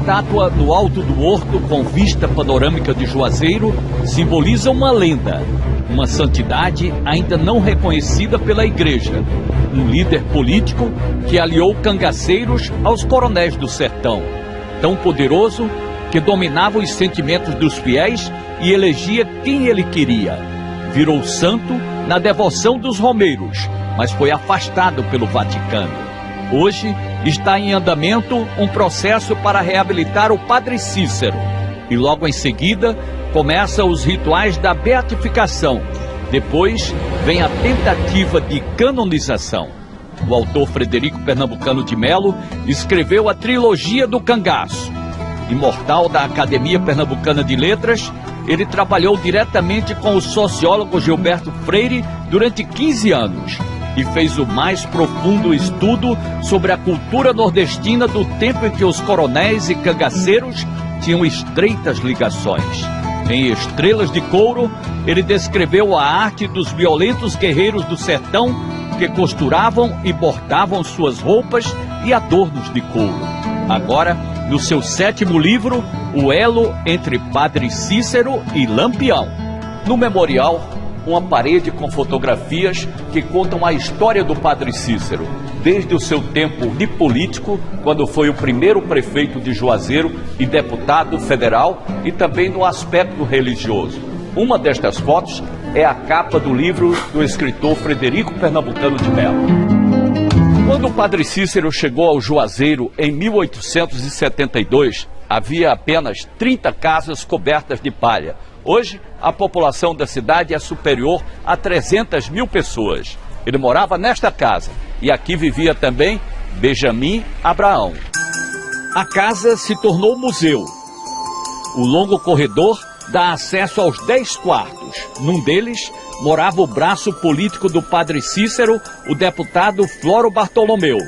estátua no alto do horto com vista panorâmica de Juazeiro simboliza uma lenda, uma santidade ainda não reconhecida pela igreja, um líder político que aliou cangaceiros aos coronéis do sertão, tão poderoso que dominava os sentimentos dos fiéis e elegia quem ele queria. Virou santo na devoção dos romeiros, mas foi afastado pelo Vaticano. Hoje está em andamento um processo para reabilitar o Padre Cícero. E logo em seguida começam os rituais da beatificação. Depois vem a tentativa de canonização. O autor Frederico Pernambucano de Melo escreveu a trilogia do Cangaço. Imortal da Academia Pernambucana de Letras, ele trabalhou diretamente com o sociólogo Gilberto Freire durante 15 anos e fez o mais profundo estudo sobre a cultura nordestina do tempo em que os coronéis e cangaceiros tinham estreitas ligações. Em Estrelas de Couro, ele descreveu a arte dos violentos guerreiros do sertão que costuravam e bordavam suas roupas e adornos de couro. Agora, no seu 7º livro, O Elo entre Padre Cícero e Lampião. No memorial, uma parede com fotografias que contam a história do Padre Cícero, desde o seu tempo de político, quando foi o primeiro prefeito de Juazeiro e deputado federal, e também no aspecto religioso. Uma destas fotos é a capa do livro do escritor Frederico Pernambucano de Melo. Quando o Padre Cícero chegou ao Juazeiro em 1872, havia apenas 30 casas cobertas de palha. Hoje, a população da cidade é superior a 300 mil pessoas. Ele morava nesta casa e aqui vivia também Benjamin Abraão. A casa se tornou museu. O longo corredor dá acesso aos 10 quartos. Num deles, morava o braço político do Padre Cícero, o deputado Floro Bartolomeu.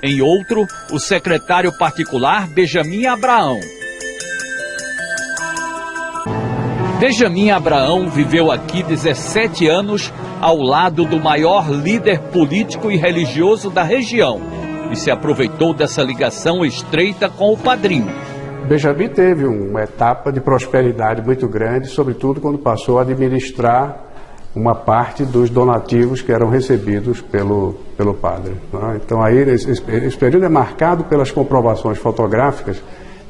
Em outro, o secretário particular Benjamin Abraão. Benjamin Abraão viveu aqui 17 anos ao lado do maior líder político e religioso da região e se aproveitou dessa ligação estreita com o padrinho. Benjamin teve uma etapa de prosperidade muito grande, sobretudo quando passou a administrar uma parte dos donativos que eram recebidos pelo padre. Então aí esse período é marcado pelas comprovações fotográficas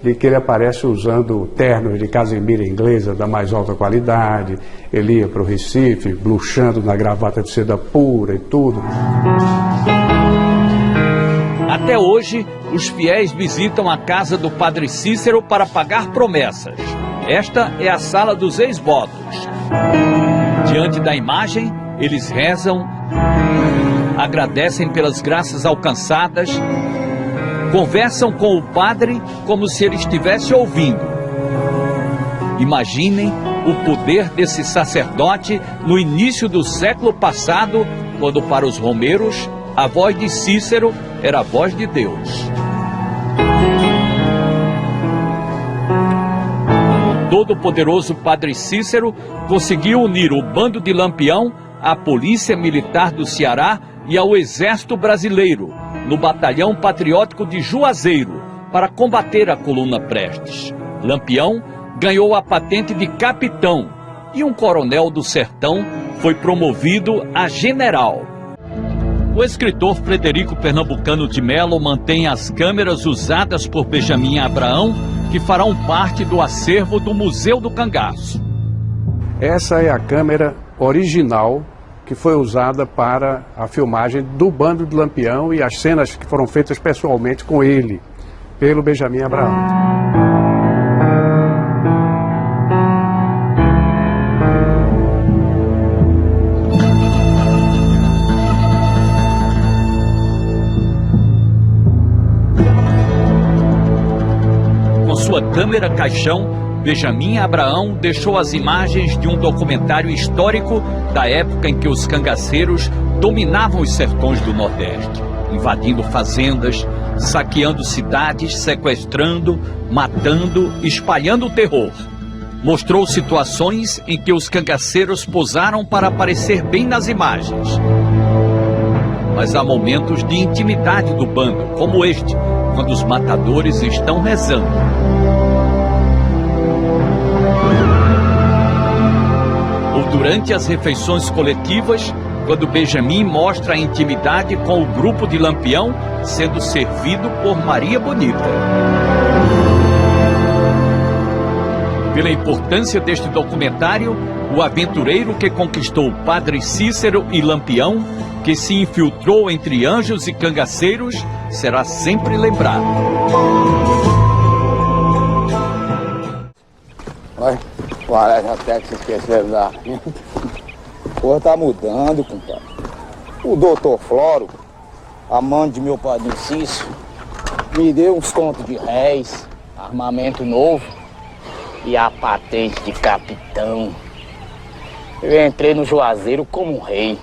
de que ele aparece usando ternos de casemira inglesa da mais alta qualidade, ele ia para o Recife, luxando na gravata de seda pura e tudo. Até hoje, os fiéis visitam a casa do Padre Cícero para pagar promessas. Esta é a sala dos ex-votos. Diante da imagem, eles rezam, agradecem pelas graças alcançadas, conversam com o padre como se ele estivesse ouvindo. Imaginem o poder desse sacerdote no início do século passado, quando para os romeiros a voz de Cícero era a voz de Deus. O todo-poderoso Padre Cícero conseguiu unir o bando de Lampião à Polícia Militar do Ceará e ao Exército Brasileiro, no Batalhão Patriótico de Juazeiro, para combater a coluna Prestes. Lampião ganhou a patente de capitão e um coronel do sertão foi promovido a general. O escritor Frederico Pernambucano de Melo mantém as câmeras usadas por Benjamin Abraão, que farão parte do acervo do Museu do Cangaço. Essa é a câmera original que foi usada para a filmagem do bando de Lampião e as cenas que foram feitas pessoalmente com ele, pelo Benjamin Abraão. Com sua câmera caixão, Benjamin Abraão deixou as imagens de um documentário histórico da época em que os cangaceiros dominavam os sertões do Nordeste, invadindo fazendas, saqueando cidades, sequestrando, matando, espalhando o terror. Mostrou situações em que os cangaceiros posaram para aparecer bem nas imagens. Mas há momentos de intimidade do bando, como este, quando os matadores estão rezando. durante as refeições coletivas, quando Benjamin mostra a intimidade com o grupo de Lampião sendo servido por Maria Bonita. Pela importância deste documentário, o aventureiro que conquistou Padre Cícero e Lampião, que se infiltrou entre anjos e cangaceiros, será sempre lembrado. Olha, parece até que se esqueceram da gente. Porra, tá mudando, compadre. O doutor Floro, amante de meu padrinho Cícero, me deu uns contos de réis, armamento novo e a patente de capitão. Eu entrei no Juazeiro como um rei.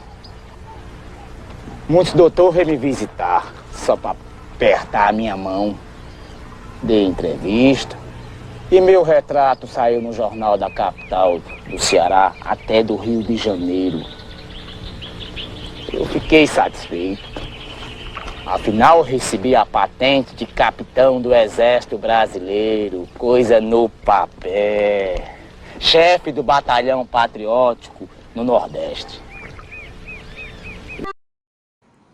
Muitos doutores vêm me visitar só para apertar a minha mão. Dei entrevista e meu retrato saiu no jornal da capital do Ceará até do Rio de Janeiro. Eu fiquei satisfeito. Afinal, eu recebi a patente de capitão do Exército Brasileiro, coisa no papel. Chefe do batalhão patriótico no Nordeste.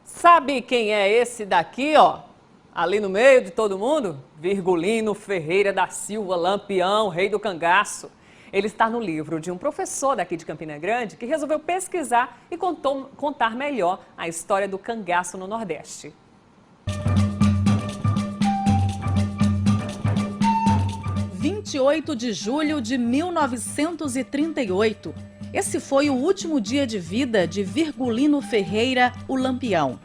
Sabe quem é esse daqui, ó? Ali no meio de todo mundo? Virgulino Ferreira da Silva Lampião, rei do cangaço. Ele está no livro de um professor daqui de Campina Grande que resolveu pesquisar e contar melhor a história do cangaço no Nordeste. – 28 de julho de 1938. Esse foi o último dia de vida de Virgulino Ferreira, o Lampião.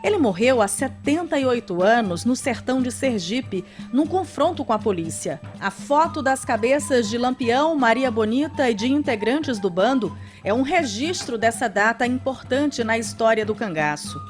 Ele morreu há 78 anos no sertão de Sergipe, num confronto com a polícia. A foto das cabeças de Lampião, Maria Bonita e de integrantes do bando é um registro dessa data importante na história do cangaço.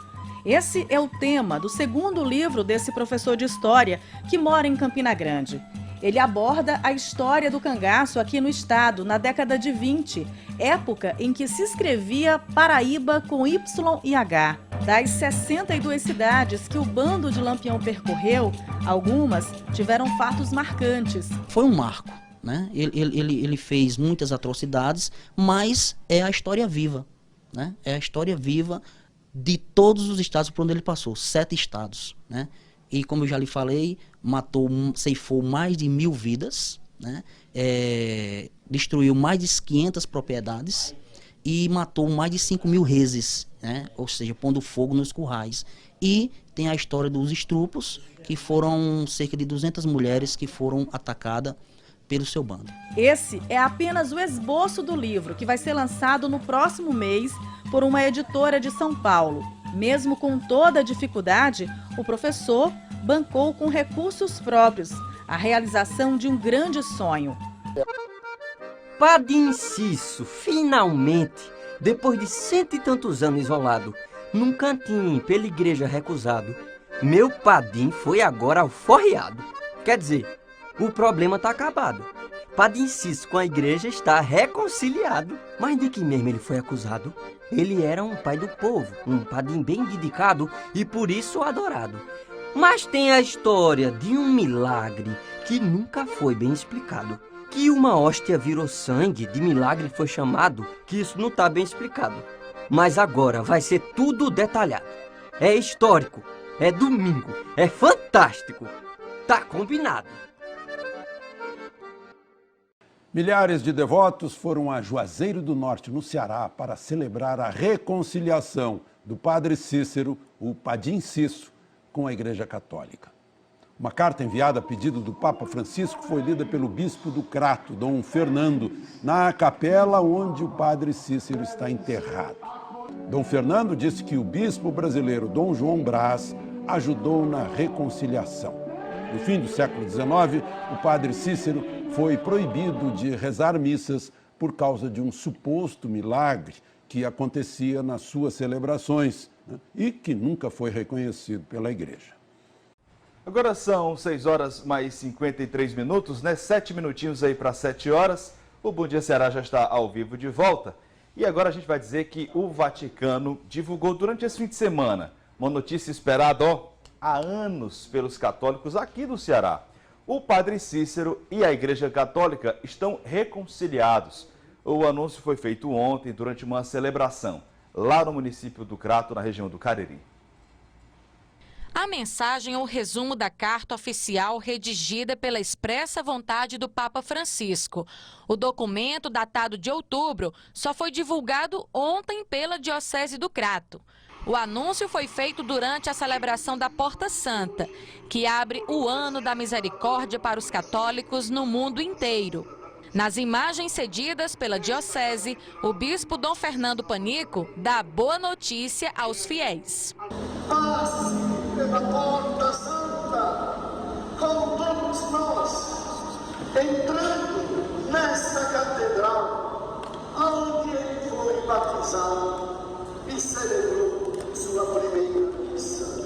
Esse é o tema do segundo livro desse professor de história que mora em Campina Grande. Ele aborda a história do cangaço aqui no estado, na década de 20, época em que se escrevia Paraíba com Y e H. Das 62 cidades que o bando de Lampião percorreu, algumas tiveram fatos marcantes. Foi um marco, né? Ele fez muitas atrocidades, mas é a história viva, né? É a história viva de todos os estados por onde ele passou, 7 estados, né? E como eu já lhe falei, ceifou mais de 1000 vidas, né? Destruiu mais de 500 propriedades e matou mais de 5.000 reses, né? Ou seja, pondo fogo nos currais. E tem a história dos estrupos, que foram cerca de 200 mulheres que foram atacadas pelo seu bando. Esse é apenas o esboço do livro, que vai ser lançado no próximo mês por uma editora de São Paulo. Mesmo com toda a dificuldade, o professor bancou com recursos próprios a realização de um grande sonho. Padre Cícero, finalmente, depois de 100 e tantos anos isolado, num cantinho pela igreja recusado, meu padim foi agora alforreado. Quer dizer, o problema tá acabado. Padre Cícero com a igreja está reconciliado. Mas de que mesmo ele foi acusado? Ele era um pai do povo, um padim bem dedicado e por isso adorado. Mas tem a história de um milagre que nunca foi bem explicado. Que uma hóstia virou sangue, de milagre foi chamado, que isso não está bem explicado. Mas agora vai ser tudo detalhado. É histórico, é domingo, é fantástico. Tá combinado. Milhares de devotos foram a Juazeiro do Norte, no Ceará, para celebrar a reconciliação do Padre Cícero, o Padim Cícero, com a Igreja Católica. Uma carta enviada a pedido do Papa Francisco foi lida pelo bispo do Crato, Dom Fernando, na capela onde o Padre Cícero está enterrado. Dom Fernando disse que o bispo brasileiro Dom João Brás ajudou na reconciliação. No fim do século XIX, o Padre Cícero foi proibido de rezar missas por causa de um suposto milagre que acontecia nas suas celebrações, né, e que nunca foi reconhecido pela Igreja. Agora são 6 horas mais 53 minutos, né? 7 minutinhos aí para 7 horas. O Bom Dia Ceará já está ao vivo de volta. E agora a gente vai dizer que o Vaticano divulgou durante esse fim de semana uma notícia esperada, há anos pelos católicos aqui do Ceará. O Padre Cícero e a Igreja Católica estão reconciliados. O anúncio foi feito ontem durante uma celebração lá no município do Crato, na região do Cariri. A mensagem é o resumo da carta oficial redigida pela expressa vontade do Papa Francisco. O documento, datado de outubro, só foi divulgado ontem pela Diocese do Crato. O anúncio foi feito durante a celebração da Porta Santa, que abre o Ano da Misericórdia para os católicos no mundo inteiro. Nas imagens cedidas pela Diocese, o bispo Dom Fernando Panico dá boa notícia aos fiéis. Pela Porta Santa, com todos nós, entrando nesta catedral, onde ele foi batizado e celebrou sua primeira missa.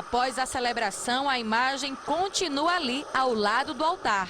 Após a celebração, a imagem continua ali, ao lado do altar.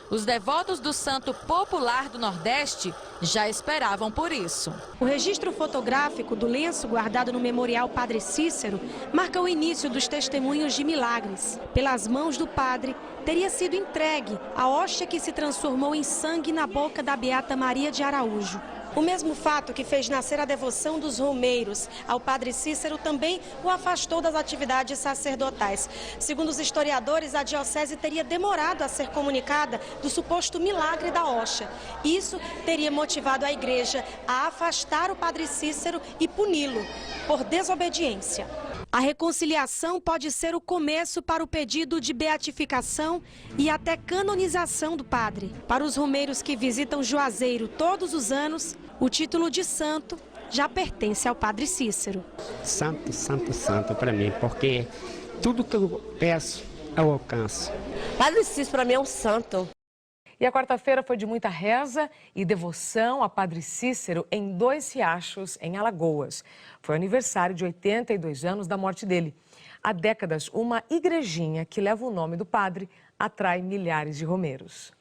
Os devotos do Santo Popular do Nordeste já esperavam por isso. O registro fotográfico do lenço guardado no Memorial Padre Cícero marca o início dos testemunhos de milagres. Pelas mãos do padre, teria sido entregue a hóstia que se transformou em sangue na boca da Beata Maria de Araújo. O mesmo fato que fez nascer a devoção dos romeiros ao Padre Cícero também o afastou das atividades sacerdotais. Segundo os historiadores, a diocese teria demorado a ser comunicada do suposto milagre da hóstia. Isso teria motivado a igreja a afastar o Padre Cícero e puni-lo por desobediência. A reconciliação pode ser o começo para o pedido de beatificação e até canonização do padre. Para os romeiros que visitam Juazeiro todos os anos, o título de santo já pertence ao Padre Cícero. Santo, santo, santo para mim, porque tudo que eu peço, eu alcanço. Padre Cícero para mim é um santo. E a quarta-feira foi de muita reza e devoção a Padre Cícero em Dois Riachos, em Alagoas. Foi aniversário de 82 anos da morte dele. Há décadas, uma igrejinha que leva o nome do padre atrai milhares de romeiros.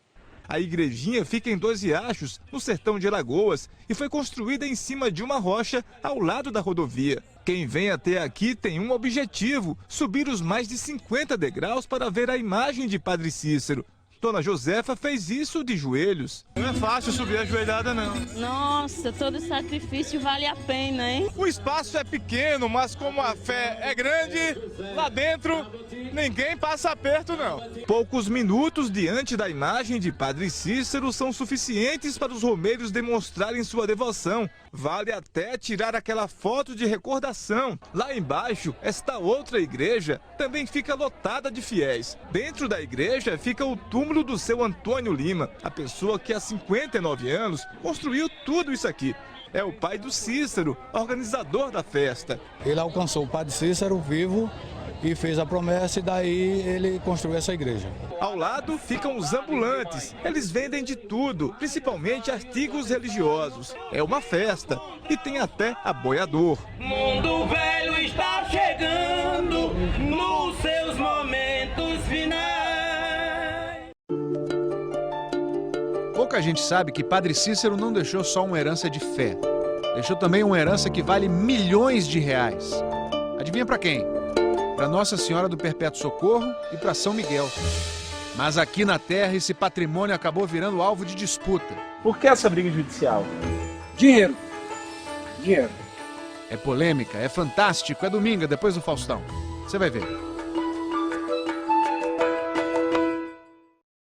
A igrejinha fica em Dois Riachos, no sertão de Alagoas, e foi construída em cima de uma rocha ao lado da rodovia. Quem vem até aqui tem um objetivo: subir os mais de 50 degraus para ver a imagem de Padre Cícero. Dona Josefa fez isso de joelhos. Não é fácil subir ajoelhada, não. Nossa, todo sacrifício vale a pena, hein? O espaço é pequeno, mas como a fé é grande, lá dentro ninguém passa aperto, não. Poucos minutos diante da imagem de Padre Cícero são suficientes para os romeiros demonstrarem sua devoção. Vale até tirar aquela foto de recordação. Lá embaixo, esta outra igreja também fica lotada de fiéis. Dentro da igreja fica o túmulo do seu Antônio Lima, a pessoa que há 59 anos construiu tudo isso aqui. É o pai do Cícero, organizador da festa. Ele alcançou o Padre Cícero vivo e fez a promessa, e daí ele construiu essa igreja. Ao lado ficam os ambulantes. Eles vendem de tudo, principalmente artigos religiosos. É uma festa e tem até aboiador. Mundo velho está chegando nos seus momentos finais. Pouca gente sabe que Padre Cícero não deixou só uma herança de fé. Deixou também uma herança que vale milhões de reais. Adivinha para quem? Para Nossa Senhora do Perpétuo Socorro e para São Miguel. Mas aqui na Terra esse patrimônio acabou virando alvo de disputa. Por que essa briga judicial? Dinheiro. Dinheiro. É polêmica, é fantástico, é domingo, depois do Faustão. Você vai ver.